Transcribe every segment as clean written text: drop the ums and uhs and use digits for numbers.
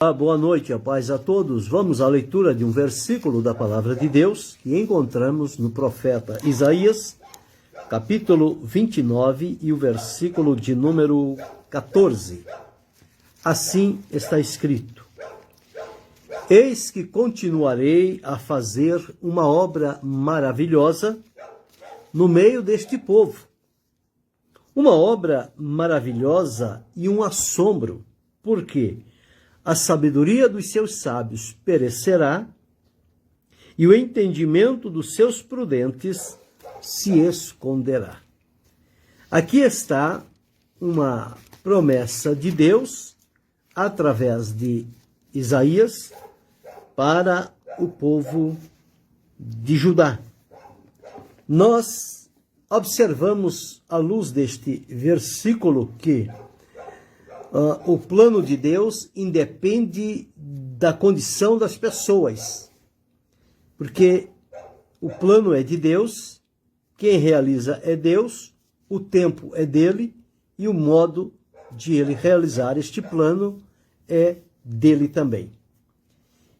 Boa noite, a paz a todos. Vamos à leitura de um versículo da Palavra de Deus que encontramos no profeta Isaías, capítulo 29 e o versículo de número 14. Assim está escrito: Eis que continuarei a fazer uma obra maravilhosa no meio deste povo. Uma obra maravilhosa e um assombro, porque a sabedoria dos seus sábios perecerá e o entendimento dos seus prudentes se esconderá. Aqui está uma promessa de Deus através de Isaías para o povo de Judá. Nós observamos, à luz deste versículo, que o plano de Deus independe da condição das pessoas, porque o plano é de Deus, quem realiza é Deus, o tempo é dele e o modo de ele realizar este plano é dele também.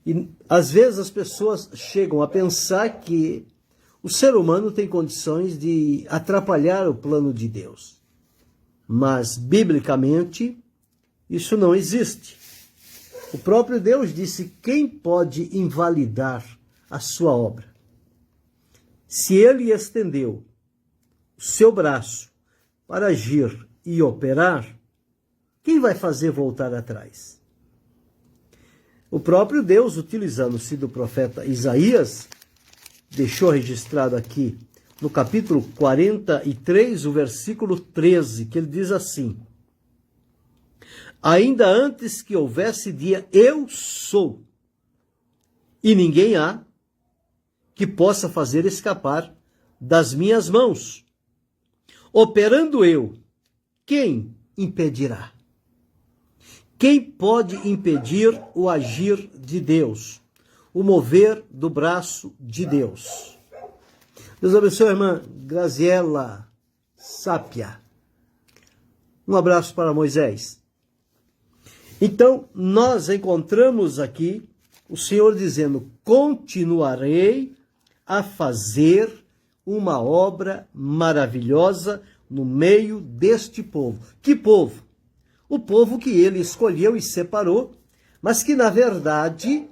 E às vezes as pessoas chegam a pensar que o ser humano tem condições de atrapalhar o plano de Deus, mas biblicamente isso não existe. O próprio Deus disse: quem pode invalidar a sua obra? Se ele estendeu o seu braço para agir e operar, quem vai fazer voltar atrás? O próprio Deus, utilizando-se do profeta Isaías, deixou registrado aqui no capítulo 43, o versículo 13, que ele diz assim: ainda antes que houvesse dia, eu sou, e ninguém há que possa fazer escapar das minhas mãos. Operando eu, quem impedirá? Quem pode impedir o agir de Deus, o mover do braço de Deus? Deus abençoe a irmã Graziela Sápia. Um abraço para Moisés. Então, nós encontramos aqui o Senhor dizendo: continuarei a fazer uma obra maravilhosa no meio deste povo. Que povo? O povo que ele escolheu e separou, mas que, na verdade,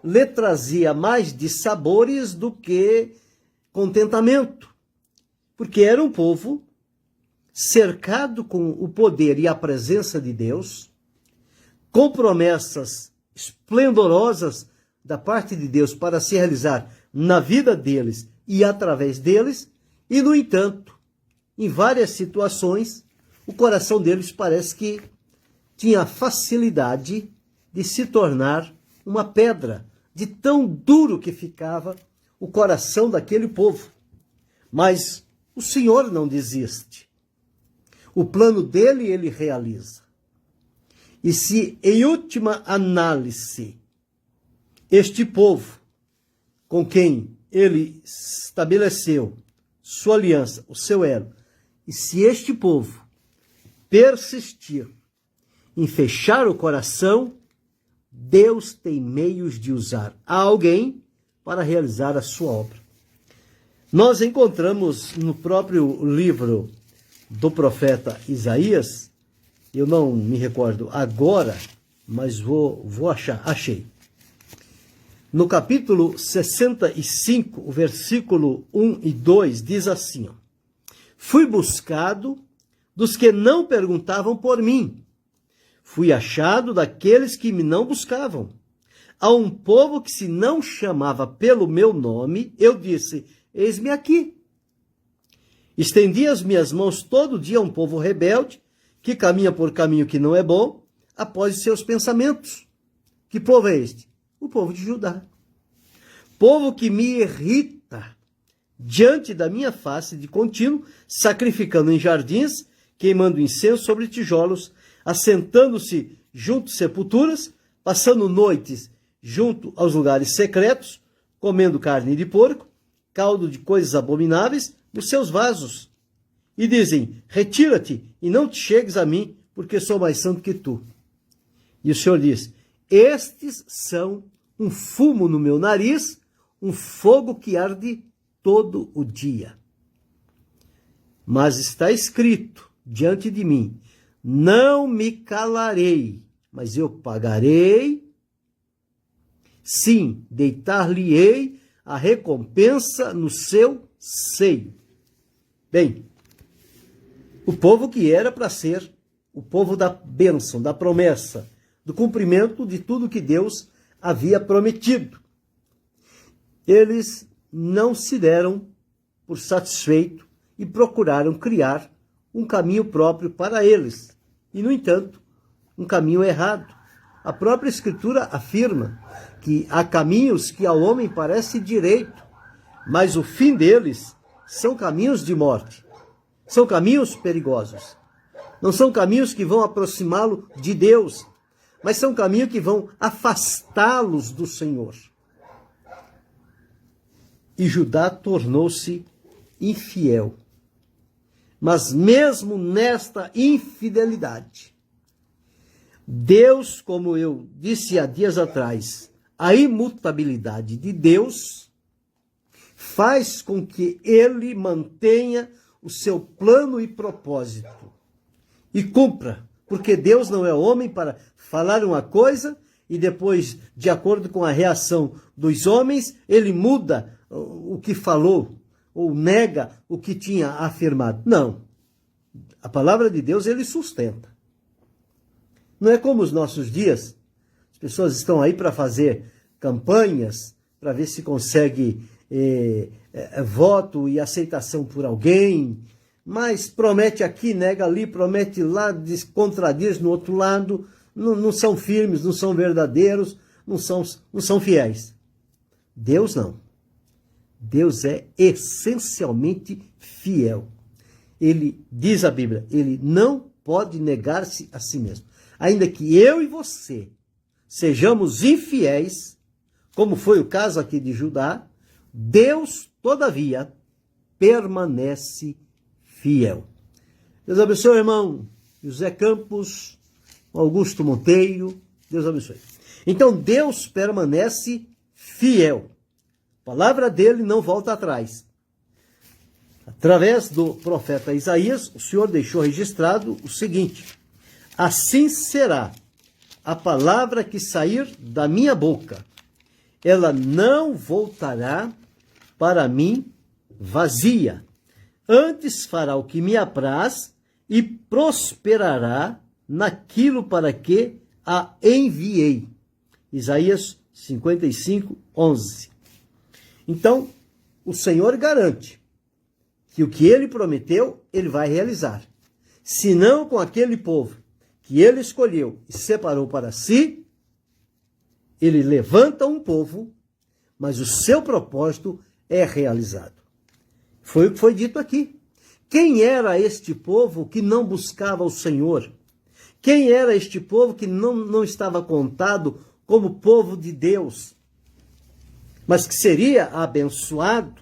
lhe trazia mais dissabores do que contentamento. Porque era um povo cercado com o poder e a presença de Deus, com promessas esplendorosas da parte de Deus para se realizar na vida deles e através deles, e, no entanto, em várias situações, o coração deles parece que tinha facilidade de se tornar uma pedra, de tão duro que ficava o coração daquele povo. Mas o Senhor não desiste. O plano dele ele realiza. E se, em última análise, este povo, com quem ele estabeleceu sua aliança, o seu elo, e se este povo persistir em fechar o coração, Deus tem meios de usar alguém para realizar a sua obra. Nós encontramos no próprio livro do profeta Isaías, eu não me recordo agora, mas vou achar. Achei. No capítulo 65, o versículo 1 e 2, diz assim: ó, fui buscado dos que não perguntavam por mim. Fui achado daqueles que me não buscavam. A um povo que se não chamava pelo meu nome, eu disse: eis-me aqui. Estendi as minhas mãos todo dia a um povo rebelde, que caminha por caminho que não é bom, após os seus pensamentos. Que povo é este? O povo de Judá. Povo que me irrita diante da minha face de contínuo, sacrificando em jardins, queimando incenso sobre tijolos, assentando-se junto às sepulturas, passando noites junto aos lugares secretos, comendo carne de porco, caldo de coisas abomináveis nos seus vasos. E dizem: retira-te e não te chegues a mim, porque sou mais santo que tu. E o Senhor diz: estes são um fumo no meu nariz, um fogo que arde todo o dia. Mas está escrito diante de mim, não me calarei, mas eu pagarei, sim, deitar-lhe-ei a recompensa no seu seio. Bem, o povo que era para ser o povo da bênção, da promessa, do cumprimento de tudo que Deus havia prometido. Eles não se deram por satisfeito e procuraram criar um caminho próprio para eles. E, no entanto, um caminho errado. A própria Escritura afirma que há caminhos que ao homem parece direito, mas o fim deles são caminhos de morte. São caminhos perigosos. Não são caminhos que vão aproximá-lo de Deus, mas são caminhos que vão afastá-los do Senhor. E Judá tornou-se infiel. Mas mesmo nesta infidelidade, Deus, como eu disse há dias atrás, a imutabilidade de Deus faz com que ele mantenha o seu plano e propósito e cumpra, porque Deus não é homem para falar uma coisa e depois, de acordo com a reação dos homens, ele muda o que falou ou nega o que tinha afirmado. Não. A palavra de Deus ele sustenta. Não é como os nossos dias. As pessoas estão aí para fazer campanhas, para ver se consegue voto e aceitação por alguém, mas promete aqui, nega ali, promete lá, contradiz no outro lado, não são firmes, não são verdadeiros, não são fiéis. Deus não. Deus é essencialmente fiel. Ele, diz a Bíblia, ele não pode negar-se a si mesmo. Ainda que eu e você sejamos infiéis, como foi o caso aqui de Judá, Deus, todavia, permanece fiel. Deus abençoe, irmão José Campos, Augusto Monteiro, Deus abençoe. Então, Deus permanece fiel. A palavra dele não volta atrás. Através do profeta Isaías, o Senhor deixou registrado o seguinte: assim será a palavra que sair da minha boca. Ela não voltará para mim vazia. Antes fará o que me apraz e prosperará naquilo para que a enviei. Isaías 55, 11. Então, o Senhor garante que o que ele prometeu, ele vai realizar. Se não com aquele povo que ele escolheu e separou para si, ele levanta um povo, mas o seu propósito é realizado. Foi o que foi dito aqui. Quem era este povo que não buscava o Senhor? Quem era este povo que não estava contado como povo de Deus, mas que seria abençoado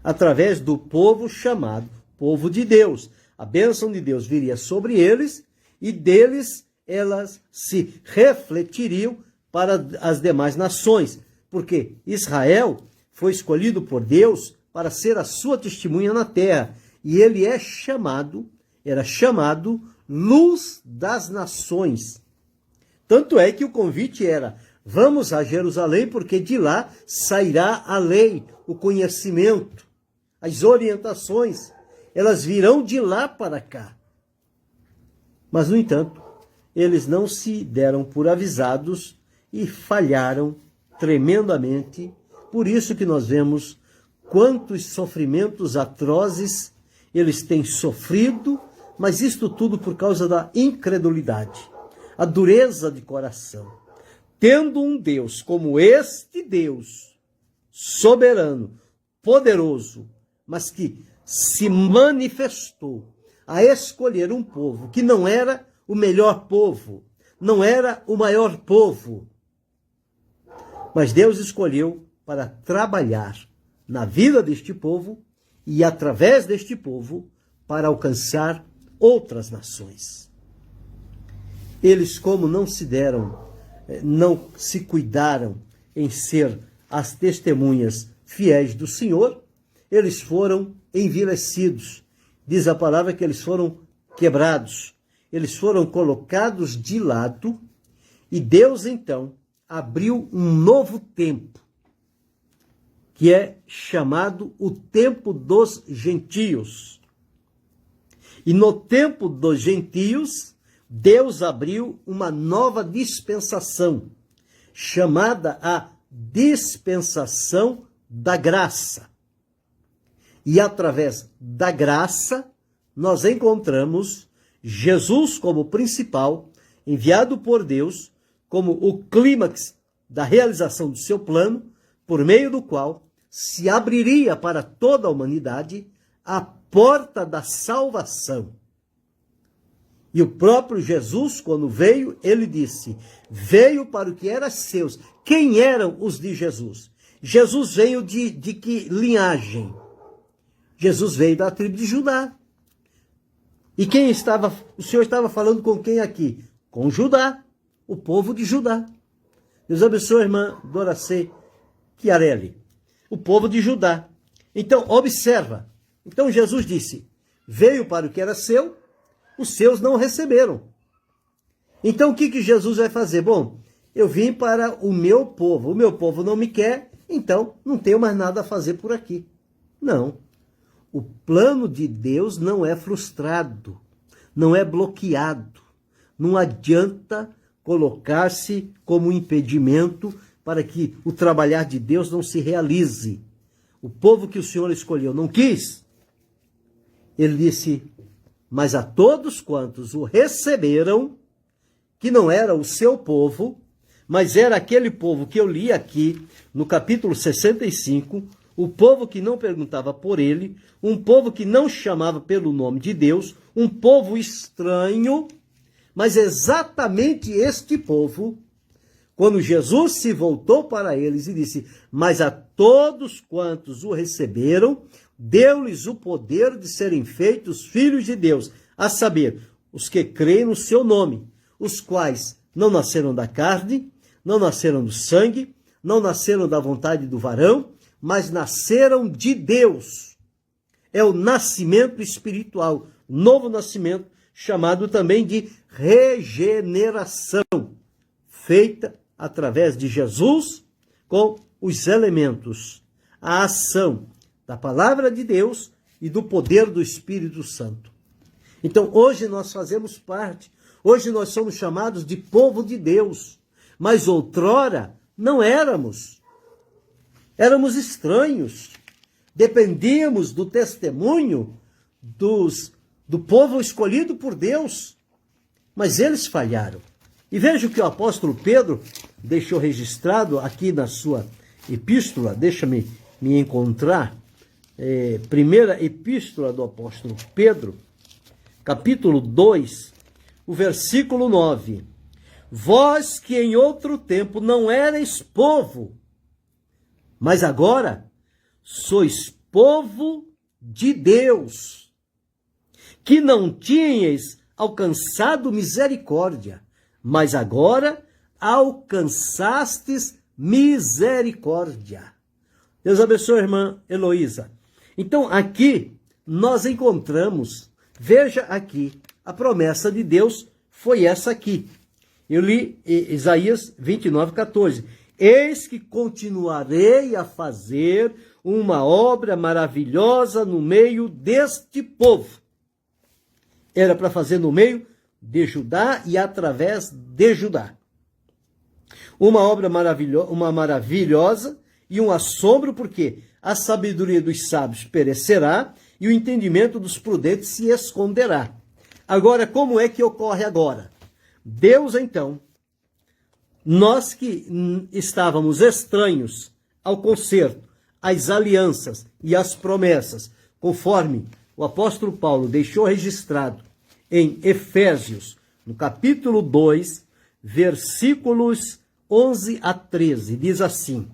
através do povo chamado povo de Deus? A bênção de Deus viria sobre eles e deles elas se refletiriam para as demais nações, porque Israel foi escolhido por Deus para ser a sua testemunha na terra, e ele era chamado luz das nações. Tanto é que o convite era: vamos a Jerusalém, porque de lá sairá a lei, o conhecimento, as orientações, elas virão de lá para cá. Mas, no entanto, eles não se deram por avisados e falharam tremendamente. Por isso que nós vemos quantos sofrimentos atrozes eles têm sofrido, mas isto tudo por causa da incredulidade, a dureza de coração. Tendo um Deus como este Deus, soberano, poderoso, mas que se manifestou a escolher um povo que não era o melhor povo, não era o maior povo, mas Deus escolheu para trabalhar na vida deste povo e através deste povo para alcançar outras nações. Eles, como não se deram não se cuidaram em ser as testemunhas fiéis do Senhor, eles foram envilecidos. Diz a palavra que eles foram quebrados, eles foram colocados de lado, e Deus então abriu um novo tempo, que é chamado o tempo dos gentios. E no tempo dos gentios, Deus abriu uma nova dispensação, chamada a dispensação da graça. E através da graça, nós encontramos Jesus como principal, enviado por Deus, como o clímax da realização do seu plano, por meio do qual se abriria para toda a humanidade a porta da salvação. E o próprio Jesus, quando veio, ele disse, veio para o que era seus. Quem eram os de Jesus? Jesus veio de que linhagem? Jesus veio da tribo de Judá. E o Senhor estava falando com quem aqui? Com Judá, o povo de Judá. Deus abençoe a irmã Doracê Chiarelli. O povo de Judá. Então, observa. Então Jesus disse, veio para o que era seu, os seus não receberam. Então o que Jesus vai fazer? Bom, eu vim para o meu povo não me quer, então não tenho mais nada a fazer por aqui. Não. O plano de Deus não é frustrado, não é bloqueado. Não adianta colocar-se como impedimento para que o trabalhar de Deus não se realize. O povo que o Senhor escolheu não quis. Ele disse, mas a todos quantos o receberam, que não era o seu povo, mas era aquele povo que eu li aqui no capítulo 65, o povo que não perguntava por ele, um povo que não chamava pelo nome de Deus, um povo estranho, mas exatamente este povo, quando Jesus se voltou para eles e disse, mas a todos quantos o receberam, deu-lhes o poder de serem feitos filhos de Deus, a saber, os que creem no seu nome, os quais não nasceram da carne, não nasceram do sangue, não nasceram da vontade do varão, mas nasceram de Deus. É o nascimento espiritual, novo nascimento, chamado também de regeneração, feita através de Jesus com os elementos, a ação da palavra de Deus e do poder do Espírito Santo. Então, hoje nós fazemos parte, hoje nós somos chamados de povo de Deus, mas outrora não éramos. Éramos estranhos, dependíamos do testemunho do povo escolhido por Deus, mas eles falharam. E veja o que o apóstolo Pedro deixou registrado aqui na sua epístola, deixa-me me encontrar, primeira epístola do apóstolo Pedro, capítulo 2, o versículo 9. Vós que em outro tempo não erais povo, mas agora sois povo de Deus, que não tinhais alcançado misericórdia, mas agora alcançastes misericórdia. Deus abençoe a irmã Heloísa. Então aqui nós encontramos, veja aqui, a promessa de Deus foi essa aqui. Eu li Isaías 29, 14. Eis que continuarei a fazer uma obra maravilhosa no meio deste povo. Era para fazer no meio de Judá e através de Judá. Uma obra maravilhosa e um assombro, porque a sabedoria dos sábios perecerá e o entendimento dos prudentes se esconderá. Agora, como é que ocorre agora? Deus, então, nós que estávamos estranhos ao concerto, às alianças e às promessas, conforme o apóstolo Paulo deixou registrado em Efésios, no capítulo 2, versículos 11 a 13, diz assim: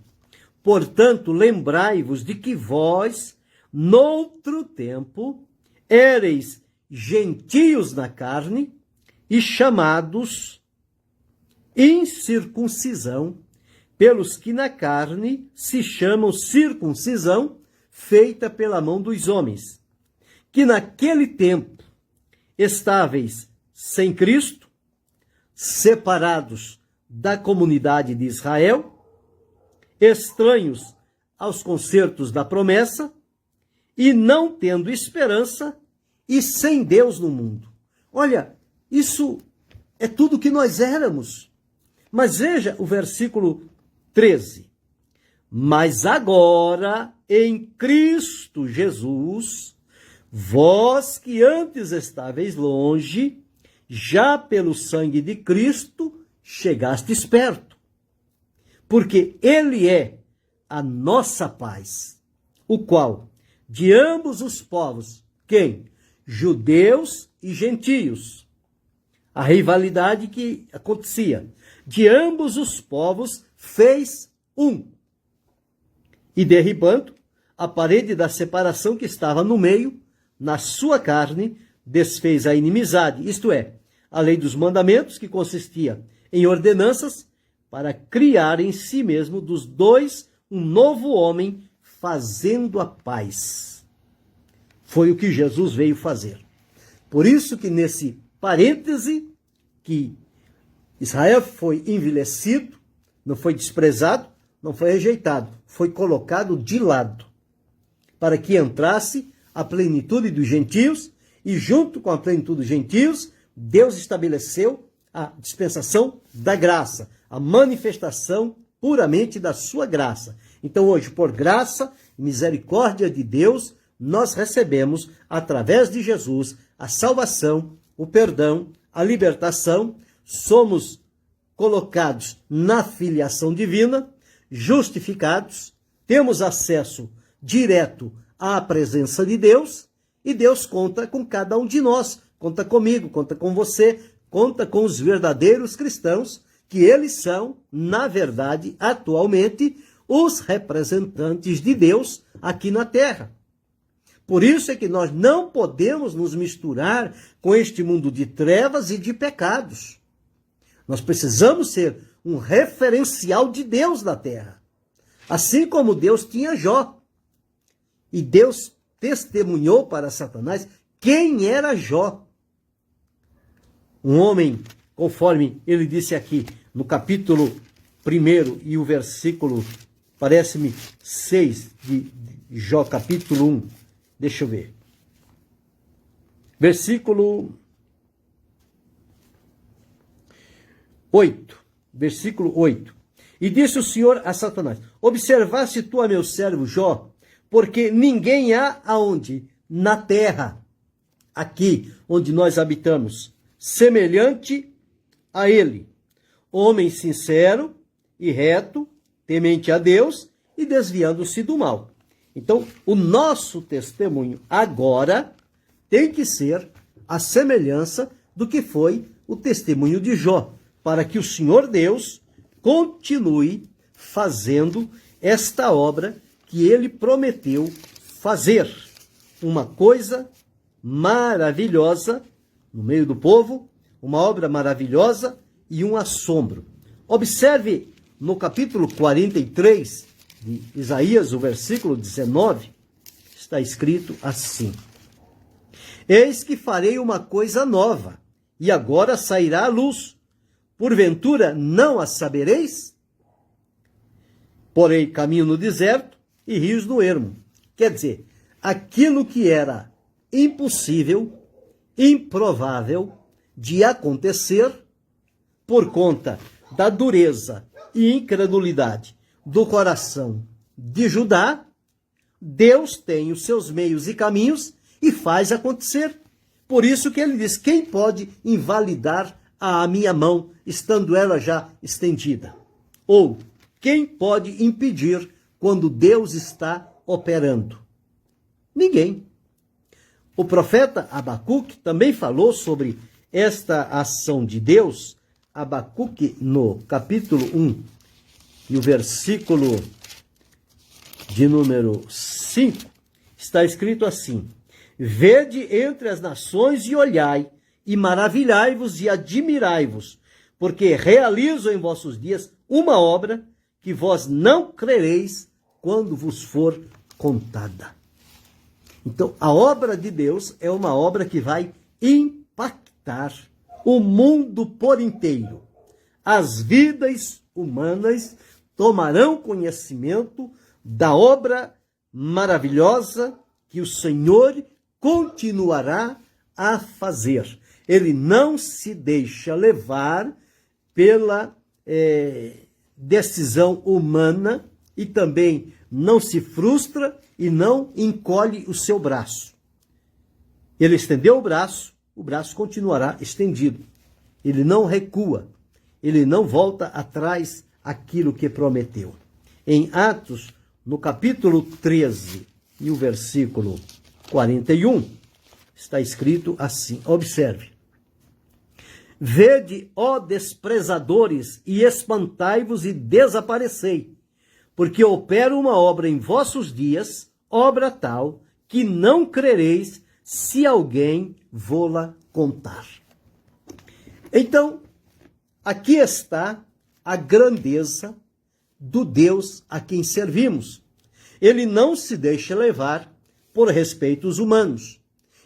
portanto, lembrai-vos de que vós, noutro tempo, éreis gentios na carne e chamados incircuncisão, pelos que na carne se chamam circuncisão, feita pela mão dos homens, que naquele tempo estáveis sem Cristo, separados da comunidade de Israel, estranhos aos concertos da promessa, e não tendo esperança, e sem Deus no mundo. Olha, isso é tudo que nós éramos. Mas veja o versículo 13. Mas agora, em Cristo Jesus, vós que antes estáveis longe, já pelo sangue de Cristo chegastes perto. Porque Ele é a nossa paz, o qual, de ambos os povos, quem? Judeus e gentios. A rivalidade que acontecia. De ambos os povos fez um. E derribando a parede da separação que estava no meio, na sua carne, desfez a inimizade, isto é, a lei dos mandamentos, que consistia em ordenanças, para criar em si mesmo dos dois um novo homem, fazendo a paz. Foi o que Jesus veio fazer. Por isso que nesse parêntese, que Israel foi envelhecido, não foi desprezado, não foi rejeitado, foi colocado de lado, para que entrasse a plenitude dos gentios, e junto com a plenitude dos gentios, Deus estabeleceu a dispensação da graça, a manifestação puramente da sua graça. Então hoje, por graça e misericórdia de Deus, nós recebemos, através de Jesus, a salvação, o perdão, a libertação, somos colocados na filiação divina, justificados, temos acesso direto à presença de Deus, e Deus conta com cada um de nós, conta comigo, conta com você, conta com os verdadeiros cristãos, que eles são, na verdade, atualmente, os representantes de Deus aqui na terra. Por isso é que nós não podemos nos misturar com este mundo de trevas e de pecados. Nós precisamos ser um referencial de Deus na terra. Assim como Deus tinha Jó. E Deus testemunhou para Satanás quem era Jó. Um homem, conforme ele disse aqui, no capítulo 1 e o versículo, parece-me, 6 de Jó, capítulo 1. Deixa eu ver. Versículo 8. Versículo 8. E disse o Senhor a Satanás: observaste tu a meu servo Jó, porque ninguém há aonde? Na terra, aqui onde nós habitamos, semelhante a ele. Homem sincero e reto, temente a Deus e desviando-se do mal. Então, o nosso testemunho agora tem que ser a semelhança do que foi o testemunho de Jó, para que o Senhor Deus continue fazendo esta obra que ele prometeu fazer. Uma coisa maravilhosa no meio do povo, uma obra maravilhosa e um assombro. Observe no capítulo 43 de Isaías, o versículo 19, está escrito assim: eis que farei uma coisa nova, e agora sairá a luz. Porventura não a sabereis? Porém, caminho no deserto e rios no ermo. Quer dizer, aquilo que era impossível, improvável de acontecer, por conta da dureza e incredulidade do coração de Judá, Deus tem os seus meios e caminhos e faz acontecer. Por isso que ele diz: quem pode invalidar a minha mão, estando ela já estendida? Ou quem pode impedir quando Deus está operando? Ninguém. O profeta Abacuque também falou sobre esta ação de Deus. Abacuque, no capítulo 1, e o versículo de número 5, está escrito assim: vede entre as nações e olhai, e maravilhai-vos e admirai-vos, porque realizo em vossos dias uma obra que vós não crereis quando vos for contada. Então, a obra de Deus é uma obra que vai impactar o mundo por inteiro. As vidas humanas tomarão conhecimento da obra maravilhosa que o Senhor continuará a fazer. Ele não se deixa levar pela decisão humana e também não se frustra e não encolhe o seu braço. Ele estendeu o braço continuará estendido. Ele não recua, ele não volta atrás aquilo que prometeu. Em Atos, no capítulo 13 e o versículo 41, está escrito assim, observe. Vede, ó desprezadores, e espantai-vos e desaparecei, porque opero uma obra em vossos dias, obra tal, que não crereis se alguém vô-la contar. Então, aqui está a grandeza do Deus a quem servimos. Ele não se deixa levar por respeitos humanos.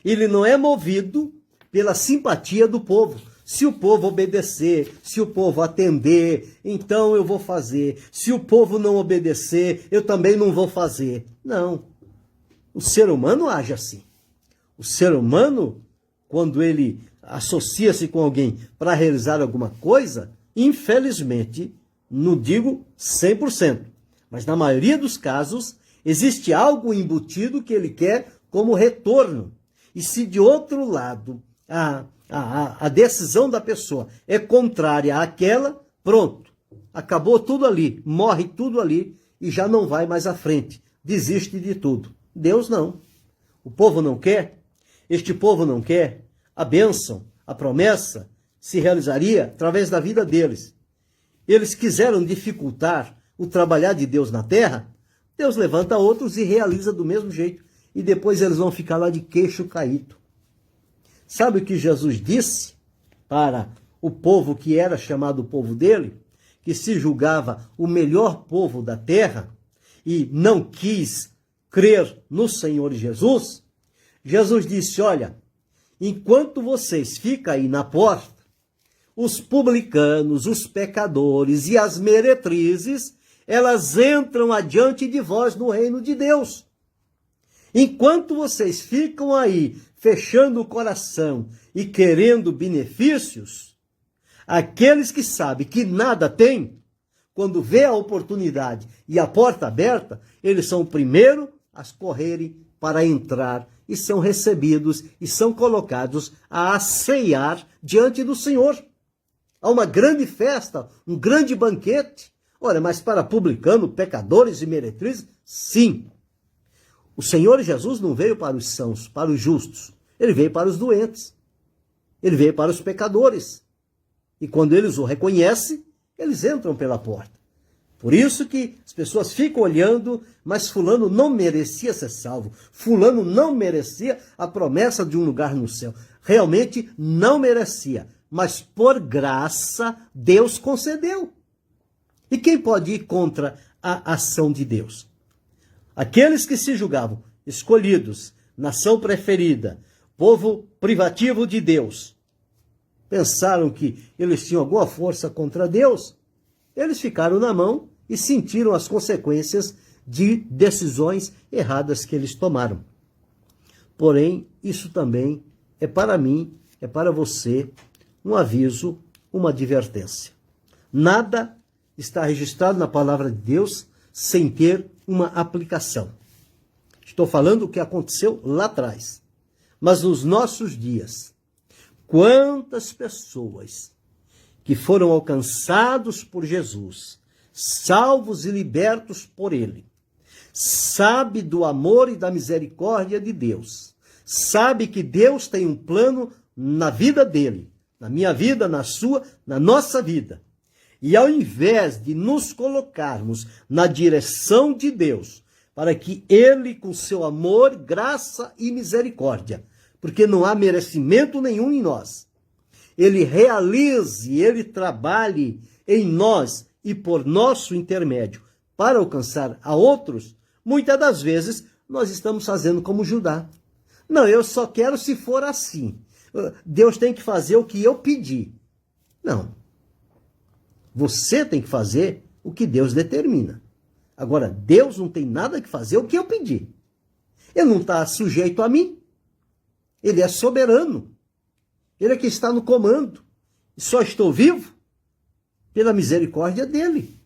Ele não é movido pela simpatia do povo. Se o povo obedecer, se o povo atender, então eu vou fazer. Se o povo não obedecer, eu também não vou fazer. Não. O ser humano age assim. O ser humano, quando ele associa-se com alguém para realizar alguma coisa, infelizmente, não digo 100%, mas na maioria dos casos, existe algo embutido que ele quer como retorno. E se de outro lado a decisão da pessoa é contrária àquela, pronto, acabou tudo ali, morre tudo ali e já não vai mais à frente, desiste de tudo. Deus não. O povo não quer, este povo não quer, a bênção, a promessa se realizaria através da vida deles. Eles quiseram dificultar o trabalhar de Deus na terra, Deus levanta outros e realiza do mesmo jeito. E depois eles vão ficar lá de queixo caído. Sabe o que Jesus disse para o povo que era chamado o povo dele? Que se julgava o melhor povo da terra e não quis crer no Senhor Jesus? Jesus disse, olha, enquanto vocês ficam aí na porta, os publicanos, os pecadores e as meretrizes, elas entram adiante de vós no reino de Deus. Enquanto vocês ficam aí fechando o coração e querendo benefícios, aqueles que sabem que nada têm, quando vê a oportunidade e a porta aberta, eles são o primeiro a correrem para entrar e são recebidos e são colocados a ceiar diante do Senhor. Há uma grande festa, um grande banquete. Olha, mas para publicano, pecadores e meretrizes, sim. O Senhor Jesus não veio para os sãos, para os justos. Ele veio para os doentes. Ele veio para os pecadores. E quando eles o reconhecem, eles entram pela porta. Por isso que as pessoas ficam olhando, mas fulano não merecia ser salvo. Fulano não merecia a promessa de um lugar no céu. Realmente não merecia. Mas por graça, Deus concedeu. E quem pode ir contra a ação de Deus? Aqueles que se julgavam escolhidos, nação preferida, povo privativo de Deus, pensaram que eles tinham alguma força contra Deus, eles ficaram na mão e sentiram as consequências de decisões erradas que eles tomaram. Porém, isso também é para mim, é para você, um aviso, uma advertência. Nada está registrado na palavra de Deus sem ter uma aplicação. Estou falando o que aconteceu lá atrás. Mas nos nossos dias, quantas pessoas que foram alcançados por Jesus, salvos e libertos por Ele, sabe do amor e da misericórdia de Deus, sabe que Deus tem um plano na vida dele, na minha vida, na sua, na nossa vida. E ao invés de nos colocarmos na direção de Deus, para que Ele, com seu amor, graça e misericórdia, porque não há merecimento nenhum em nós, ele realize, ele trabalhe em nós e por nosso intermédio para alcançar a outros, muitas das vezes nós estamos fazendo como Judá. Não, eu só quero se for assim. Deus tem que fazer o que eu pedi. Não. Você tem que fazer o que Deus determina. Agora, Deus não tem nada que fazer o que eu pedi. Ele não está sujeito a mim. Ele é soberano. Ele é que está no comando. E só estou vivo pela misericórdia dele.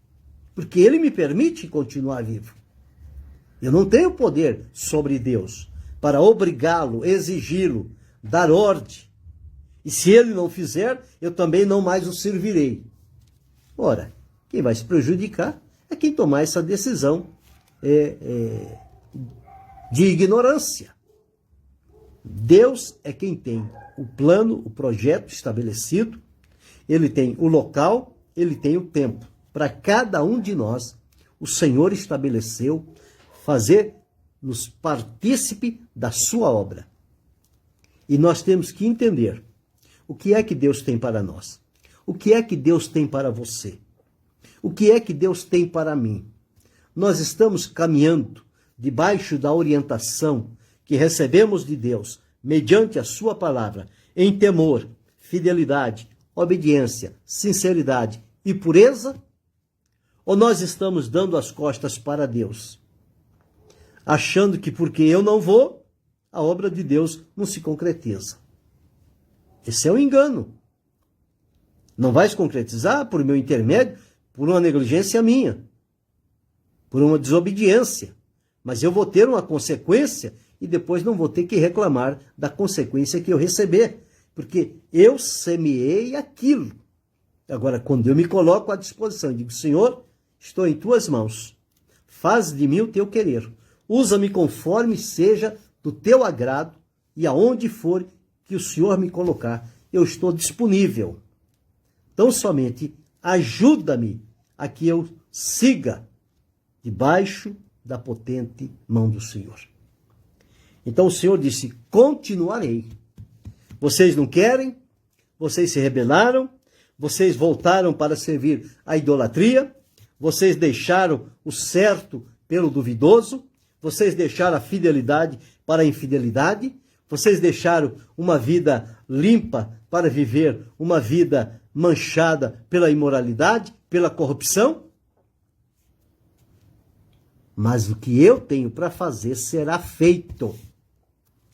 Porque ele me permite continuar vivo. Eu não tenho poder sobre Deus para obrigá-lo, exigi-lo, dar ordem. E se ele não fizer, eu também não mais o servirei. Ora, quem vai se prejudicar é quem tomar essa decisão de ignorância. Deus é quem tem o plano, o projeto estabelecido, ele tem o local, ele tem o tempo. Para cada um de nós, o Senhor estabeleceu fazer-nos partícipe da sua obra. E nós temos que entender o que é que Deus tem para nós. O que é que Deus tem para você? O que é que Deus tem para mim? Nós estamos caminhando debaixo da orientação que recebemos de Deus, mediante a sua palavra, em temor, fidelidade, obediência, sinceridade e pureza? Ou nós estamos dando as costas para Deus, achando que porque eu não vou, a obra de Deus não se concretiza? Esse é um engano. Não vai se concretizar por meu intermédio, por uma negligência minha, por uma desobediência. Mas eu vou ter uma consequência e depois não vou ter que reclamar da consequência que eu receber, porque eu semeei aquilo. Agora, quando eu me coloco à disposição e digo, Senhor, estou em tuas mãos, faz de mim o teu querer, usa-me conforme seja do teu agrado e aonde for que o Senhor me colocar, eu estou disponível. Então, somente ajuda-me a que eu siga debaixo da potente mão do Senhor. Então o Senhor disse, continuarei. Vocês não querem? Vocês se rebelaram? Vocês voltaram para servir a idolatria? Vocês deixaram o certo pelo duvidoso? Vocês deixaram a fidelidade para a infidelidade? Vocês deixaram uma vida limpa para viver uma vida manchada pela imoralidade, pela corrupção? Mas o que eu tenho para fazer será feito.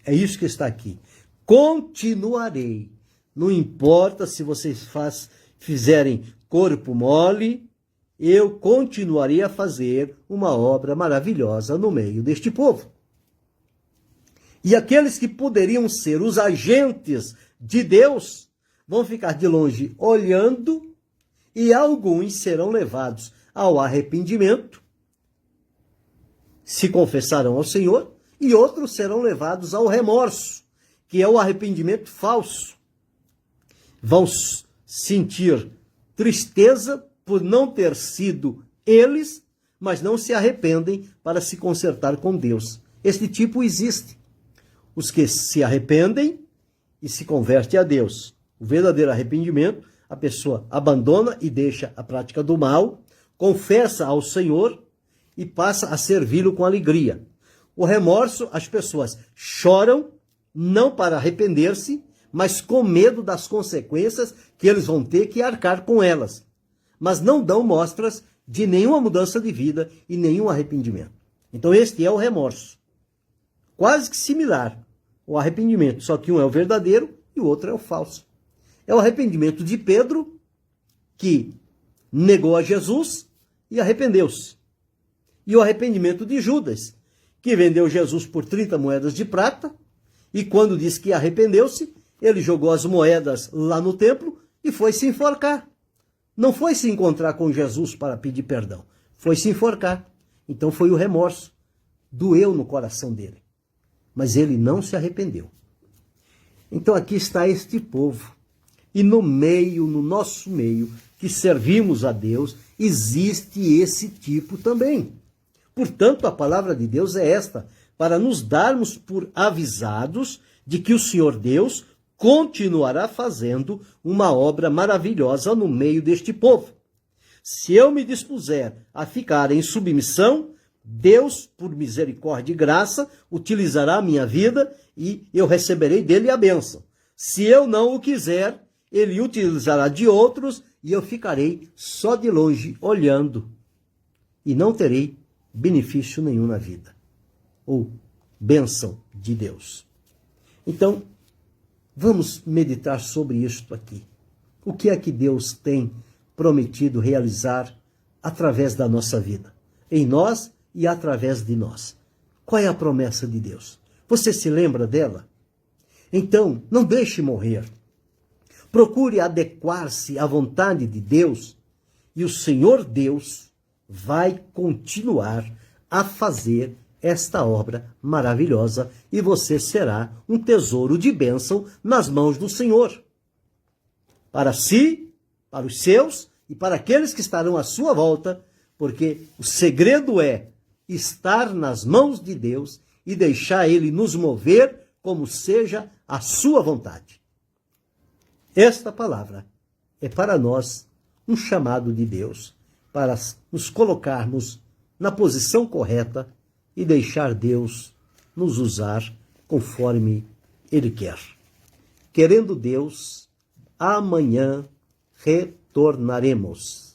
É isso que está aqui. Continuarei. Não importa se vocês fizerem corpo mole, eu continuarei a fazer uma obra maravilhosa no meio deste povo. E aqueles que poderiam ser os agentes de Deus vão ficar de longe olhando, e alguns serão levados ao arrependimento, se confessarão ao Senhor, e outros serão levados ao remorso, que é o arrependimento falso. Vão sentir tristeza por não ter sido eles, mas não se arrependem para se consertar com Deus. Este tipo existe. Os que se arrependem e se convertem a Deus. O verdadeiro arrependimento, a pessoa abandona e deixa a prática do mal, confessa ao Senhor e passa a servi-lo com alegria. O remorso, as pessoas choram, não para arrepender-se, mas com medo das consequências que eles vão ter que arcar com elas. Mas não dão mostras de nenhuma mudança de vida e nenhum arrependimento. Então este é o remorso. Quase que similar ao arrependimento, só que um é o verdadeiro e o outro é o falso. É o arrependimento de Pedro, que negou a Jesus e arrependeu-se. E o arrependimento de Judas, que vendeu Jesus por 30 moedas de prata, e quando disse que arrependeu-se, ele jogou as moedas lá no templo e foi se enforcar. Não foi se encontrar com Jesus para pedir perdão, foi se enforcar. Então foi o remorso, doeu no coração dele. Mas ele não se arrependeu. Então aqui está este povo. E no nosso meio, que servimos a Deus, existe esse tipo também. Portanto, a palavra de Deus é esta, para nos darmos por avisados de que o Senhor Deus continuará fazendo uma obra maravilhosa no meio deste povo. Se eu me dispuser a ficar em submissão, Deus, por misericórdia e graça, utilizará a minha vida e eu receberei dele a bênção. Se eu não o quiser, ele utilizará de outros e eu ficarei só de longe olhando e não terei benefício nenhum na vida ou bênção de Deus. Então, vamos meditar sobre isto aqui. O que é que Deus tem prometido realizar através da nossa vida? Em nós e através de nós. Qual é a promessa de Deus? Você se lembra dela? Então, não deixe morrer. Procure adequar-se à vontade de Deus e o Senhor Deus vai continuar a fazer esta obra maravilhosa e você será um tesouro de bênção nas mãos do Senhor. Para si, para os seus e para aqueles que estarão à sua volta, porque o segredo é estar nas mãos de Deus e deixar Ele nos mover como seja a sua vontade. Esta palavra é para nós um chamado de Deus para nos colocarmos na posição correta e deixar Deus nos usar conforme Ele quer. Querendo Deus, amanhã retornaremos.